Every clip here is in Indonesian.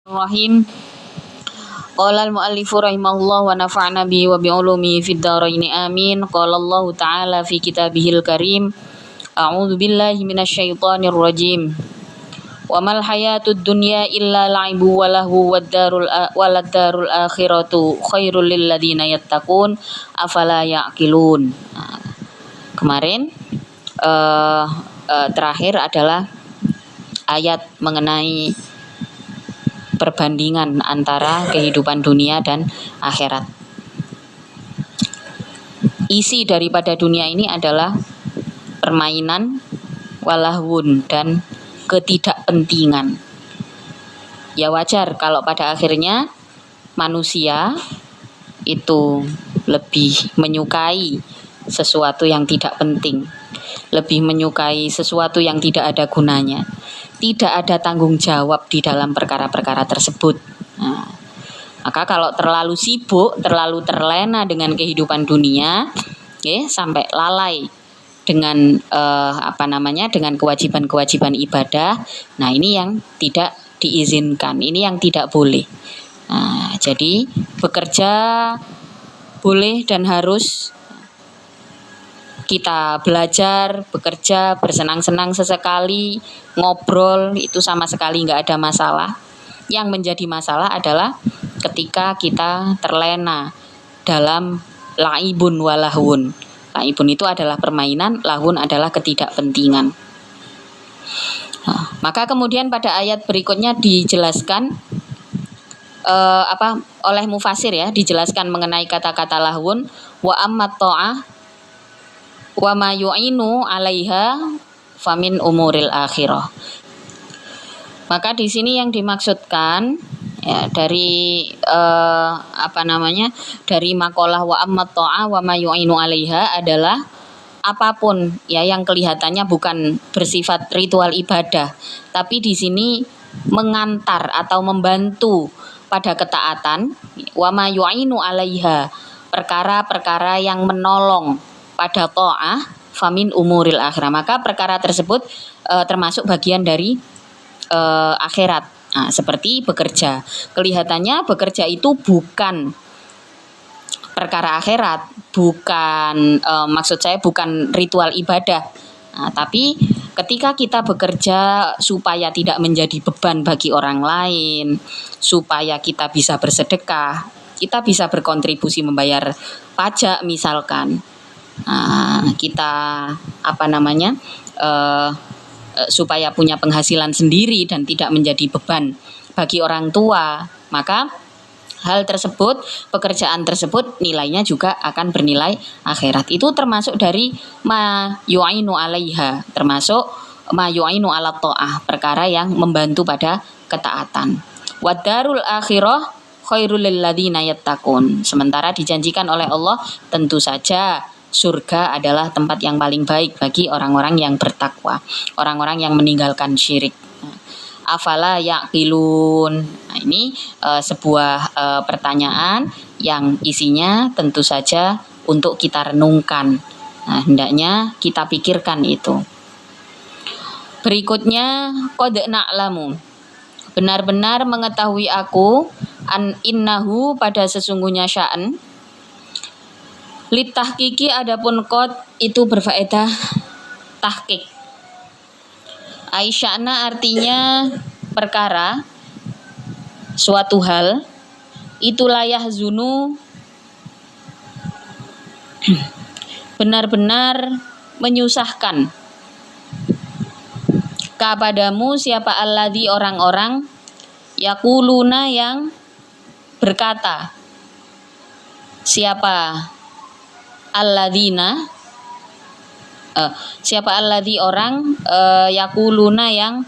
Rahim. Qala al-muallifu rahimahullah wa nafa'na bihi wa bi ulumihi fid dharain amin. Qala Allah ta'ala fi kitabihil karim. A'udzu billahi minasyaitonir rajim. Wa mal hayatud dunya illa la'ibu wa lahu wad-darul akhiratu khairul lil ladzina yattaqun afala ya'qilun. Kemarin terakhir adalah ayat mengenai perbandingan antara kehidupan dunia dan akhirat. Isi daripada dunia ini adalah permainan, walahwun, dan ketidakpentingan. Ya wajar kalau pada akhirnya manusia itu lebih menyukai sesuatu yang tidak penting, lebih menyukai sesuatu yang tidak ada gunanya. Tidak ada tanggung jawab di dalam perkara-perkara tersebut. Nah, maka kalau terlalu sibuk, terlalu terlena dengan kehidupan dunia, sampai lalai dengan dengan kewajiban-kewajiban ibadah. Nah, ini yang tidak diizinkan, ini yang tidak boleh. Nah, jadi bekerja boleh dan harus. Kita belajar, bekerja, bersenang-senang sesekali, ngobrol, itu sama sekali nggak ada masalah. Yang menjadi masalah adalah ketika kita terlena dalam laibun walahun. Laibun itu adalah permainan, lahun adalah ketidakpentingan. Nah, maka kemudian pada ayat berikutnya dijelaskan oleh mufasir, ya, dijelaskan mengenai kata-kata lahun. Wa ammat ta'ah wa ma yu'inu 'alaiha famin umuril akhirah. Maka di sini yang dimaksudkan, ya, dari dari maqalah wa ammat ta'a wa ma yu'inu 'alaiha adalah apapun, ya, yang kelihatannya bukan bersifat ritual ibadah, tapi di sini mengantar atau membantu pada ketaatan. Wa ma yu'inu 'alaiha, perkara-perkara yang menolong pada ta'ah famin umuril akhirah, maka perkara tersebut termasuk bagian dari akhirat. Nah, seperti bekerja, kelihatannya bekerja itu bukan perkara akhirat, bukan bukan ritual ibadah. Nah, tapi ketika kita bekerja supaya tidak menjadi beban bagi orang lain, supaya kita bisa bersedekah, kita bisa berkontribusi membayar pajak misalkan. Kita supaya punya penghasilan sendiri dan tidak menjadi beban bagi orang tua, maka hal tersebut, pekerjaan tersebut nilainya juga akan bernilai akhirat. Itu termasuk dari ma yu'inu 'alaiha, termasuk ma yu'inu 'ala ta'ah, perkara yang membantu pada ketaatan. Wadarul akhirah khairul lil ladzina yattaqun. Sementara dijanjikan oleh Allah tentu saja surga adalah tempat yang paling baik bagi orang-orang yang bertakwa, orang-orang yang meninggalkan syirik. Afala ya'qilun. Nah, ini sebuah pertanyaan yang isinya tentu saja untuk kita renungkan. Nah, hendaknya kita pikirkan itu. Berikutnya, qad na'lamu, benar-benar mengetahui aku, an innahu, pada sesungguhnya sya'an. Litahkiki, adapun qad itu berfaedah tahqiq. Aisyana artinya perkara, suatu hal, itu layah zunu, benar-benar menyusahkan kepadamu siapa alladzi, orang-orang, yaquluna, yang berkata. Siapa alladzina, siapa alladzi, orang, yaquluna, yang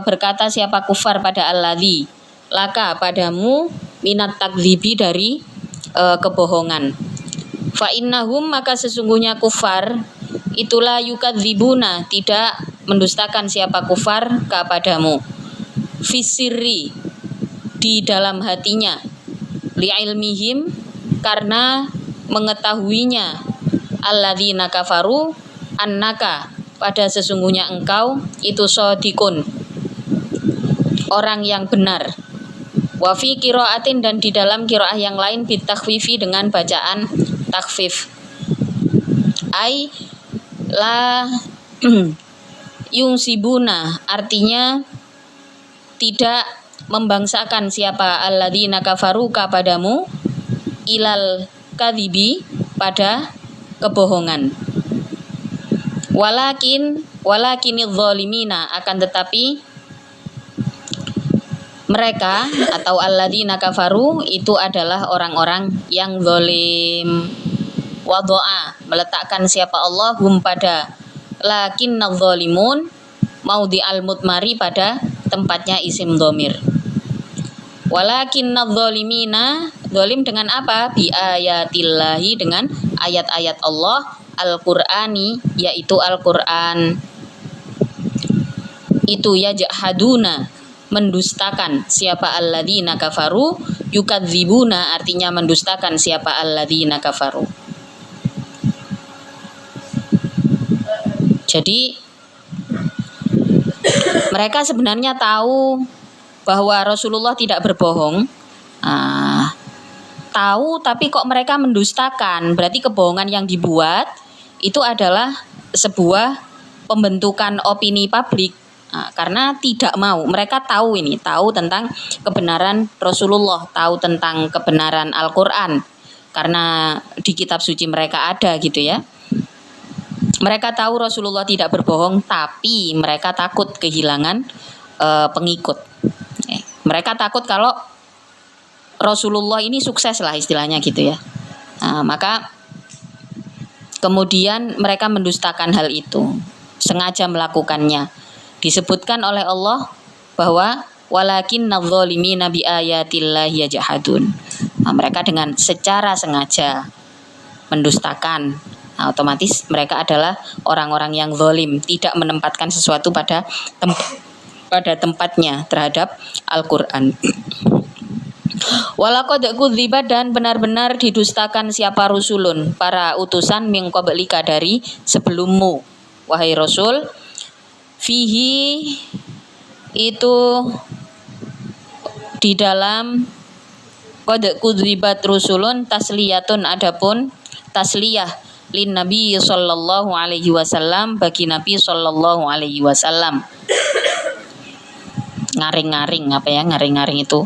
berkata siapa kufar pada alladzi, laka, padamu, minat takdzibi, dari kebohongan. Fa innahum, maka sesungguhnya kufar, itulah yukadzibuna, tidak mendustakan siapa kufar kepadamu, fisirri, di dalam hatinya, li'ilmihim, karena mengetahuinya, alladzina kafaru, annaka, pada sesungguhnya engkau itu shadikun, orang yang benar, Wa fi qiraatin dan di dalam qiraah yang lain bitakhfifi dengan bacaan takhfif. Ai la yungsibuna artinya tidak membangsakan siapa alladzina kafaru kepadamu ilal kadhibi pada kebohongan. Walakinidz zalimina akan tetapi mereka atau alladzina kafaru itu adalah orang-orang yang zalim. Wadoa meletakkan siapa Allah hum pada lakinnadz zalimun maudhi al-mudmari pada tempatnya isim dhamir. Walakinnadz zalimina zalim dengan apa? Bi ayatillahi dengan ayat-ayat Allah Al-Qur'ani yaitu Al-Qur'an. Itu ya jahaduna mendustakan siapa alladzina kafaru yukadzibuna artinya mendustakan siapa alladzina kafaru. Jadi mereka sebenarnya tahu bahwa Rasulullah tidak berbohong. Tahu tapi kok mereka mendustakan. Berarti kebohongan yang dibuat itu adalah sebuah pembentukan opini publik. Karena tidak mau. Mereka tahu tentang kebenaran Rasulullah, tahu tentang kebenaran Al-Qur'an. Karena di kitab suci mereka ada gitu ya. Mereka tahu Rasulullah tidak berbohong, tapi mereka takut kehilangan pengikut. Mereka takut kalau Rasulullah ini sukses lah istilahnya gitu ya. Maka kemudian mereka mendustakan hal itu, sengaja melakukannya. Disebutkan oleh Allah bahwa walakinnadz zalimina bi ayatillahi yajhadun. Mereka dengan secara sengaja mendustakan. Otomatis mereka adalah orang-orang yang zalim, tidak menempatkan sesuatu pada tempatnya terhadap Al-Qur'an. Walaqad kudzibat dan benar-benar didustakan siapa rusulun, para utusan min qablika dari sebelummu wahai Rasul. Fihi itu di dalam qad kudzibat rusulun tasliyatun adapun tasliyah lin Nabi sallallahu alaihi wasallam bagi Nabi sallallahu alaihi wasallam. Ngaring-ngaring itu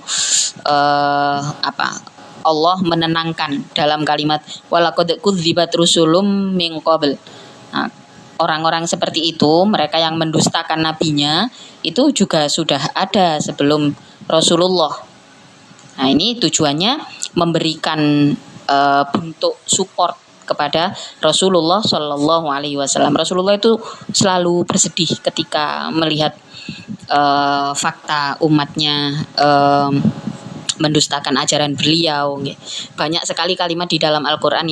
Allah menenangkan dalam kalimat walaqad kudzibat rusulum min qabl. Orang-orang seperti itu, mereka yang mendustakan nabinya itu juga sudah ada sebelum Rasulullah. Ini tujuannya memberikan bentuk support kepada Rasulullah Shallallahu Alaihi Wasallam. Rasulullah itu selalu bersedih ketika melihat fakta umatnya mendustakan ajaran beliau. Banyak sekali kalimat di dalam Al-Quran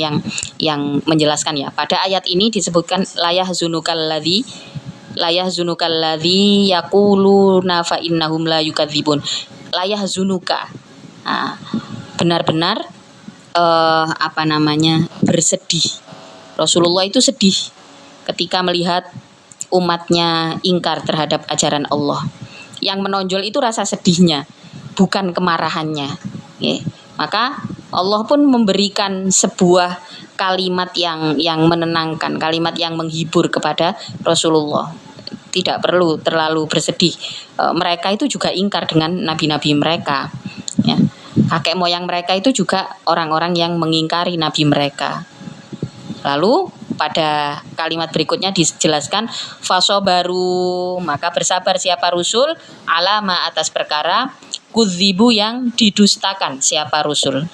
yang menjelaskan ya. Pada ayat ini disebutkan la yahzunukal ladzi yaquluna fa innahum la yukadzibun. La yahzunuka. Benar-benar bersedih. Rasulullah itu sedih ketika melihat umatnya ingkar terhadap ajaran Allah. Yang menonjol itu rasa sedihnya, bukan kemarahannya. Maka Allah pun memberikan sebuah kalimat yang menenangkan, kalimat yang menghibur kepada Rasulullah. Tidak perlu terlalu bersedih. Mereka itu juga ingkar dengan nabi-nabi mereka. Kakek moyang mereka itu juga orang-orang yang mengingkari nabi mereka. Lalu pada kalimat berikutnya dijelaskan fasobaru, maka bersabar siapa Rasul alama atas perkara kudzibu yang didustakan siapa Rasul.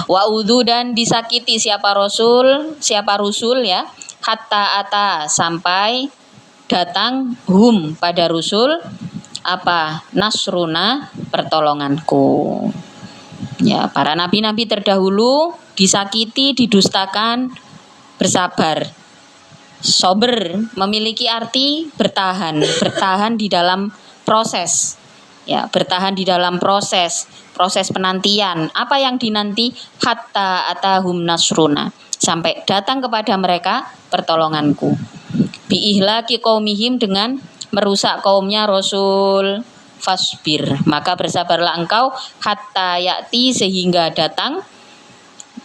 Wa'udhu dan disakiti siapa Rasul ya, hatta ata sampai datang hum pada Rasul nasruna pertolonganku. Ya, para nabi-nabi terdahulu disakiti, didustakan, bersabar. Sober memiliki arti bertahan di dalam proses. Ya, bertahan di dalam proses penantian. Apa yang dinanti? Hatta atahum nasruna, sampai datang kepada mereka pertolonganku. Bi ihlaki qaumihim dengan merusak kaumnya Rasul. fasbir, maka bersabarlah engkau hatta ya'ti sehingga datang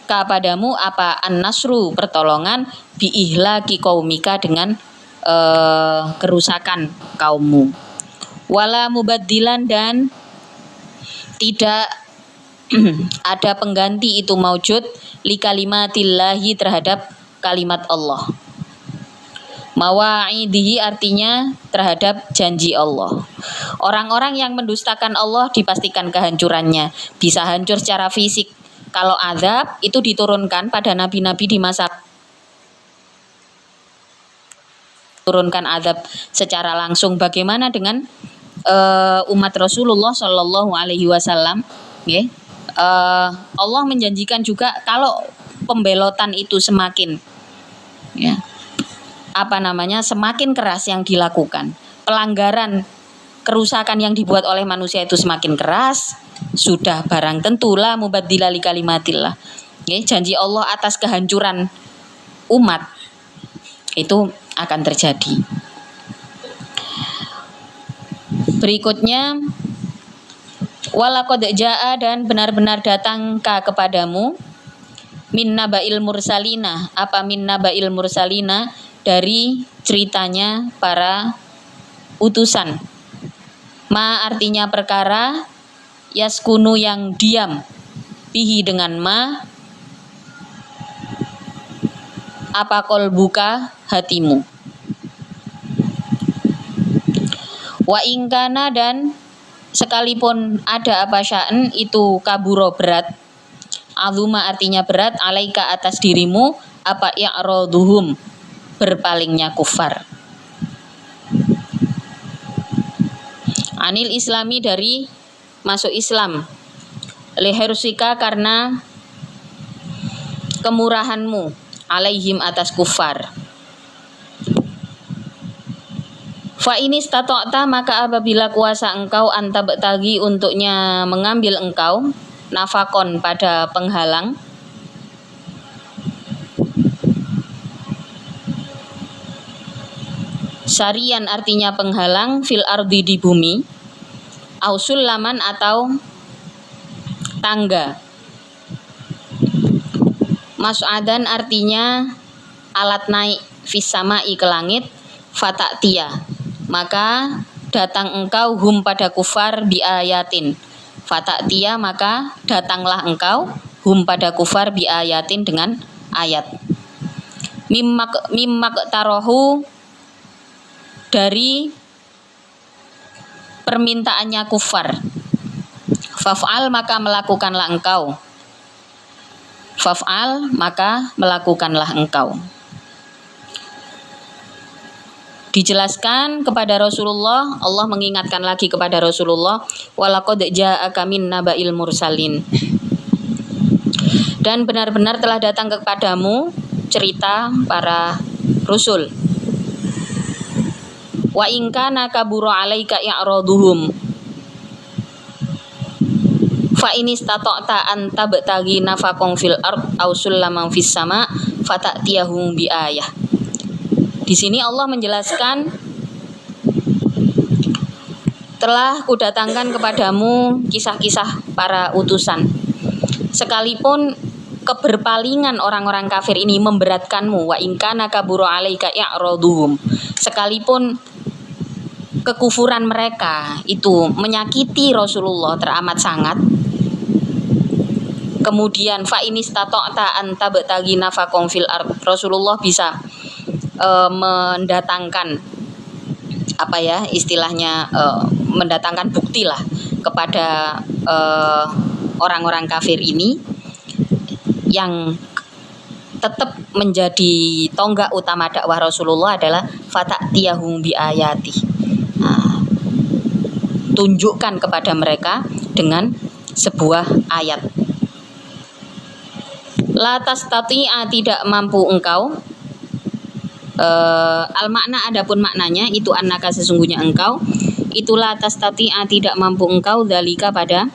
kepadamu apa an-nasru pertolongan biihlaki qaumika dengan kerusakan kaummu. Wala mubaddilan dan tidak ada pengganti itu maujud li kalimatillahi terhadap kalimat Allah. Mawa'idihi artinya terhadap janji Allah. Orang-orang yang mendustakan Allah dipastikan kehancurannya. Bisa hancur secara fisik. Kalau azab itu diturunkan pada nabi-nabi di masa turunkan azab secara langsung. Bagaimana dengan umat Rasulullah Shallallahu Alaihi Wasallam? Allah menjanjikan juga kalau pembelotan itu semakin semakin keras yang dilakukan, pelanggaran kerusakan yang dibuat oleh manusia itu semakin keras, sudah barang tentulah mubaddila li kalimatillah. Janji Allah atas kehancuran umat itu akan terjadi. Berikutnya walaqad jaa dan benar-benar datang kepadamu min nabail mursalina. Apa min nabail mursalina? Dari ceritanya para utusan. Ma artinya perkara, yaskunu yang diam, bihi dengan ma, apa qalbuka hatimu. Wa ingkana dan sekalipun ada apa sya'an itu kaburo berat, azuma artinya berat, alaika atas dirimu, apa i'raduhum berpalingnya kufar. Anil islami dari masuk Islam. Lehersika karena kemurahanmu, alaihim atas kufar. Fa ini stata'ta maka apabila kuasa engkau anta betagi untuknya mengambil engkau nafakon pada penghalang. Syarian artinya penghalang, fil ardi di bumi, ausul laman atau tangga. Mas'adan artinya alat naik, fis sama'i ke langit, fata'tiya maka datang engkau hum pada kufar bi ayatin. Fata'tiya maka datanglah engkau hum pada kufar bi ayatin dengan ayat. Mimmak tarohu dari permintaannya kufar. Faf'al maka melakukanlah engkau. Faf'al maka melakukanlah engkau. Dijelaskan kepada Rasulullah, Allah mengingatkan lagi kepada Rasulullah, walaqad ja'aka min naba'il mursalin. Dan benar-benar telah datang kepadamu cerita para rasul. Wa in kana kabura 'alaika i'raduhum fa in istata'ta an tabtaghi nafaqan fil ard aw sulaman fis sama fata'tiyahum bi ayah. Di sini Allah menjelaskan telah kudatangkan kepadamu kisah-kisah para utusan. Sekalipun keberpalingan orang-orang kafir ini memberatkanmu, wa in kana kabura 'alaika i'raduhum. Sekalipun kekufuran mereka itu menyakiti Rasulullah teramat sangat. Kemudian fa in istata'ta an tabtaghi nafaqan fil ard. Rasulullah bisa mendatangkan istilahnya mendatangkan bukti lah kepada orang-orang kafir ini yang tetap menjadi tonggak utama dakwah Rasulullah adalah fata'tiyahum bi ayati. Tunjukkan kepada mereka dengan sebuah ayat. La tastati'a tidak mampu engkau. Al makna adapun maknanya itu annaka sesungguhnya engkau, itulah tastati'a tidak mampu engkau dalika pada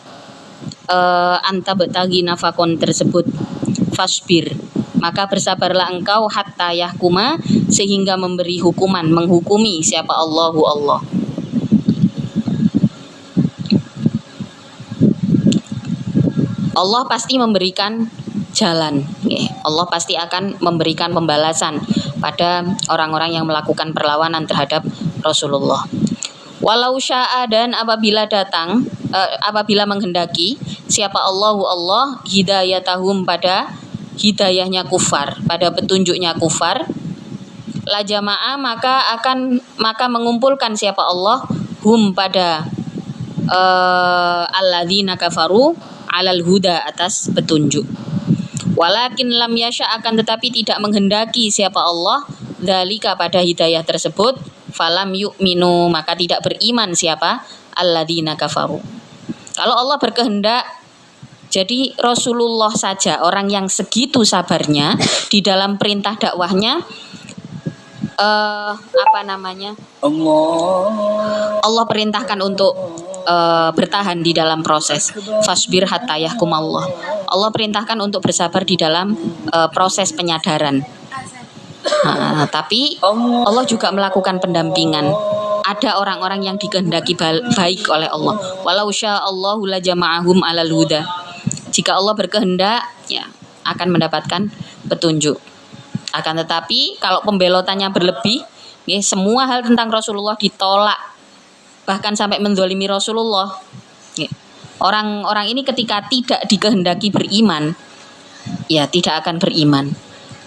anta betagi nafakon tersebut. Fasbir maka bersabarlah engkau hatta yahkuma sehingga memberi hukuman, menghukumi siapa Allah. Allah pasti memberikan jalan. Allah pasti akan memberikan pembalasan pada orang-orang yang melakukan perlawanan terhadap Rasulullah. Walau sya'a, dan apabila menghendaki siapa Allah hidayatahum, pada hidayahnya kufar, pada petunjuknya kufar, la jama'a, maka mengumpulkan siapa Allah pada alladzina kafaru alal huda, atas petunjuk. Walakin lam yasha, akan tetapi tidak menghendaki siapa Allah dzalika, pada hidayah tersebut, falam yu'minu, maka tidak beriman siapa alladzina kafaru. Kalau Allah berkehendak, jadi Rasulullah saja, orang yang segitu sabarnya di dalam perintah dakwahnya, Allah perintahkan untuk bertahan di dalam proses. Fasbir hatta yahkumallah. Allah perintahkan untuk bersabar di dalam proses penyadaran. Tapi Allah juga melakukan pendampingan. Ada orang-orang yang dikehendaki baik oleh Allah. Walau sya'allahu la jama'ahum alal huda. Jika Allah berkehendak, ya akan mendapatkan petunjuk. Akan tetapi kalau pembelotannya berlebih, ya, semua hal tentang Rasulullah ditolak, bahkan sampai menzalimi Rasulullah. Ya. Orang-orang ini ketika tidak dikehendaki beriman, ya tidak akan beriman.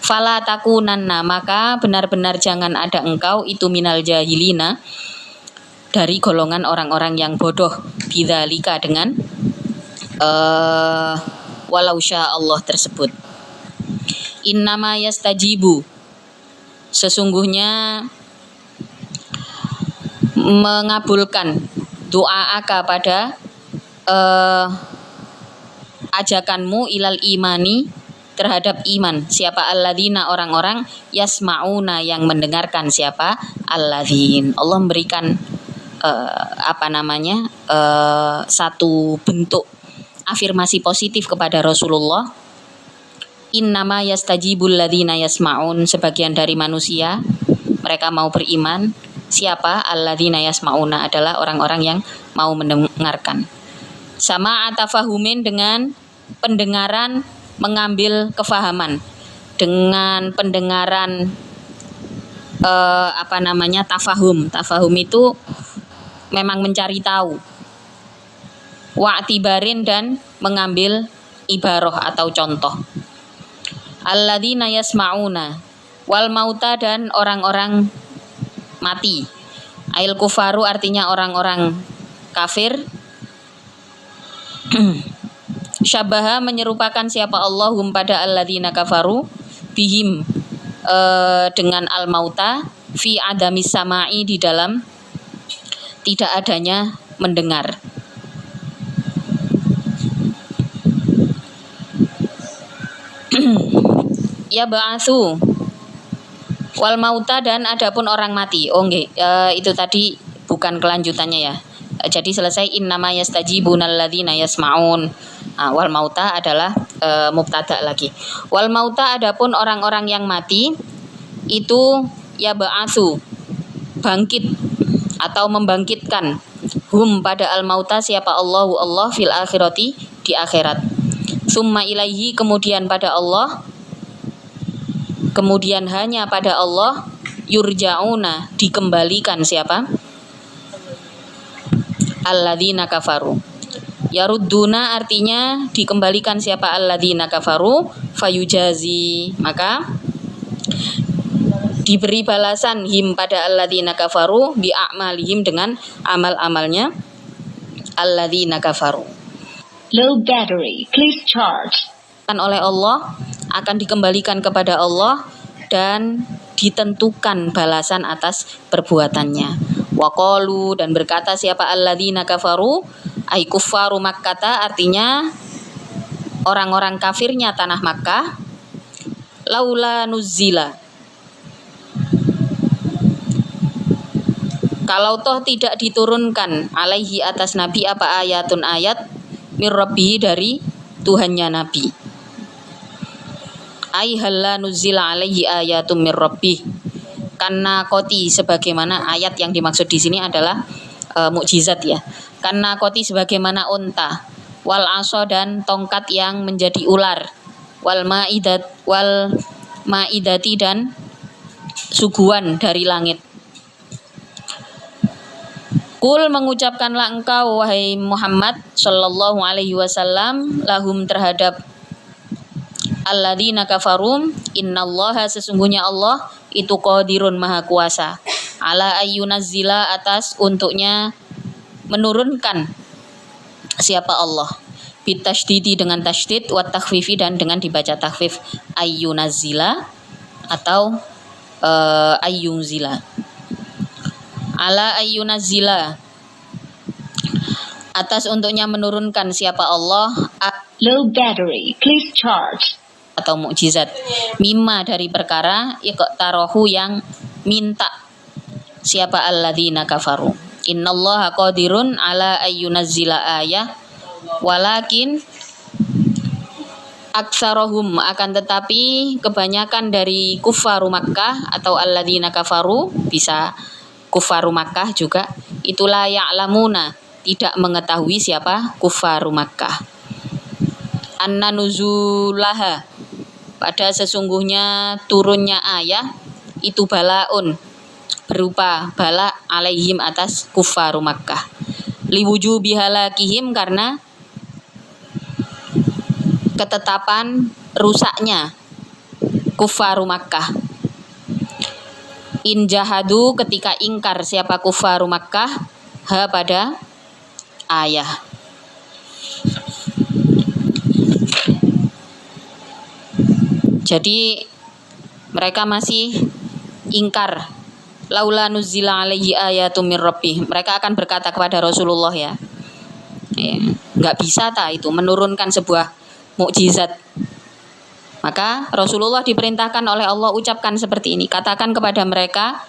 Fala takunanna, maka benar-benar jangan ada engkau itu minal jahilina, dari golongan orang-orang yang bodoh, bidzalika, dengan walau sya Allah tersebut. Innama yastajibu, sesungguhnya mengabulkan doa-aka, pada ajakanmu ilal imani, terhadap iman, siapa alladzina, orang-orang, yasmauna, yang mendengarkan, siapa alladzin. Allah memberikan satu bentuk afirmasi positif kepada Rasulullah. Innama yastajibul ladzina yasmaun, sebagian dari manusia mereka mau beriman. Siapa alladzina yasmauna, adalah orang-orang yang mau mendengarkan. Sama atafahumin, dengan pendengaran mengambil kefahaman, dengan pendengaran tafahum. Tafahum itu memang mencari tahu. Wa'tibarin, dan mengambil ibaroh atau contoh. Alladzina yasma'una wal mauta, dan orang-orang mati. Ail kufaru, artinya orang-orang kafir. Syabaha, menyerupakan siapa Allahum pada alladzina kafaru, bihim, dengan al mauta, fi adamis sama'i, di dalam tidak adanya mendengar. Ya ba'atsu wal mauta, dan adapun orang mati. Itu tadi bukan kelanjutannya ya. Jadi selesai innama yastajibunal ladzina yasmaun. Wal mauta adalah mubtada lagi. Wal mauta, adapun orang-orang yang mati, itu ya ba'atsu, bangkit atau membangkitkan, hum, pada al mauta, siapa Allah fil akhirati, di akhirat. Summa ilaihi, kemudian pada Allah, kemudian hanya pada Allah, yurja'una, dikembalikan siapa? Alladzina kafaru. Yarudduna, artinya dikembalikan siapa? Alladzina kafaru, fayujazi, maka diberi balasan him, pada alladzina kafaru, bi'a'malihim, dengan amal-amalnya alladzina kafaru. Low battery, please charge. Oleh Allah, akan dikembalikan kepada Allah, dan ditentukan balasan atas perbuatannya. Waqalu, dan berkata siapa alladzina kafaru, ay kuffaru Makkah, artinya orang-orang kafirnya tanah Makkah, laula nuzila, kalau toh tidak diturunkan alaihi, atas nabi, apa ayatun, ayat, mir rabbihi, dari Tuhannya nabi. Ai halla nuzila alaihi ayatum mir rabbih, karena koti, sebagaimana ayat yang dimaksud di sini adalah mukjizat ya. Karena koti, sebagaimana unta, wal aso dan tongkat yang menjadi ular, wal maidati dan suguhan dari langit. Kul mengucapkanlah engkau wahai Muhammad sallallahu alaihi wasallam lahum terhadap alladzina kafarum, innallaha sesungguhnya Allah itu qadirun maha kuasa ala ayyunazzila atas untuknya menurunkan siapa Allah bitasydidi dengan tasydid wa takhfifi dan dengan dibaca takhfif ayyunazzila atau ayyunzila. Ala ayyunazzila atas untuknya menurunkan siapa Allah Low battery, please charge. atau mukjizat mimma dari perkara iqtarahu yang minta siapa alladzina kafaru. Innallaha qadirun ala ayyunazzila ayah walakin aktsarahum akan tetapi kebanyakan dari kufaru Makkah atau alladzina kafaru bisa kufaru Makkah juga itulah ya'lamuna tidak mengetahui siapa kufaru Makkah. Anna nuzulaha pada sesungguhnya turunnya ayah itu balaun berupa bala alaihim atas kufaru Makkah. Liwujubi halakihim karena ketetapan rusaknya kufaru Makkah. In jahadu ketika ingkar siapa kufaru Makkah ha pada ayah. Jadi mereka masih ingkar. Laula nuzila alaihi ayatum mir rabbih. Mereka akan berkata kepada Rasulullah ya. Enggak bisa itu menurunkan sebuah mukjizat. Maka Rasulullah diperintahkan oleh Allah ucapkan seperti ini. Katakan kepada mereka,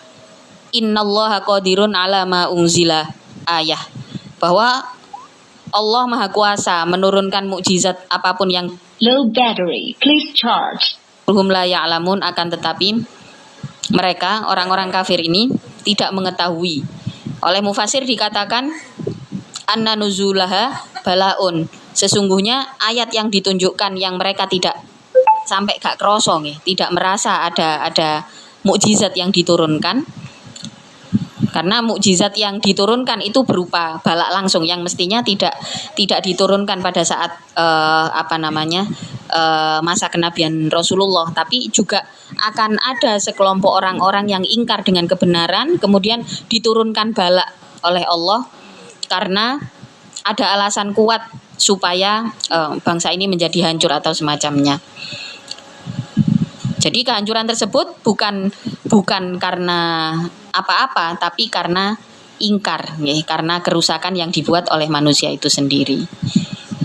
innallaha qadirun ala ma unzila ayah. Bahwa Allah Maha Kuasa menurunkan mukjizat apapun yang Low battery, please charge. hum la ya'lamun akan tetapi mereka orang-orang kafir ini tidak mengetahui. Oleh mufasir dikatakan anna nuzulaha balaun. Sesungguhnya ayat yang ditunjukkan yang mereka tidak sampai gak kroso tidak merasa ada mukjizat yang diturunkan. Karena mukjizat yang diturunkan itu berupa balak langsung yang mestinya tidak diturunkan pada saat masa kenabian Rasulullah, tapi juga akan ada sekelompok orang-orang yang ingkar dengan kebenaran kemudian diturunkan balak oleh Allah karena ada alasan kuat supaya bangsa ini menjadi hancur atau semacamnya. Jadi kehancuran tersebut bukan karena apa-apa, tapi karena ingkar, karena kerusakan yang dibuat oleh manusia itu sendiri.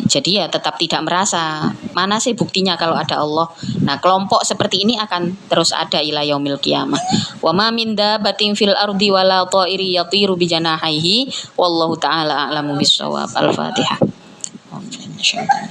Jadi ya tetap tidak merasa mana sih buktinya kalau ada Allah. Nah kelompok seperti ini akan terus ada ila yaumil qiyamah. Wa ma min dabbatin fil ardi wala ta'iri yatiru bi janahihi wallahu ta'ala a'lamu bis-shawab. Al-Fatihah.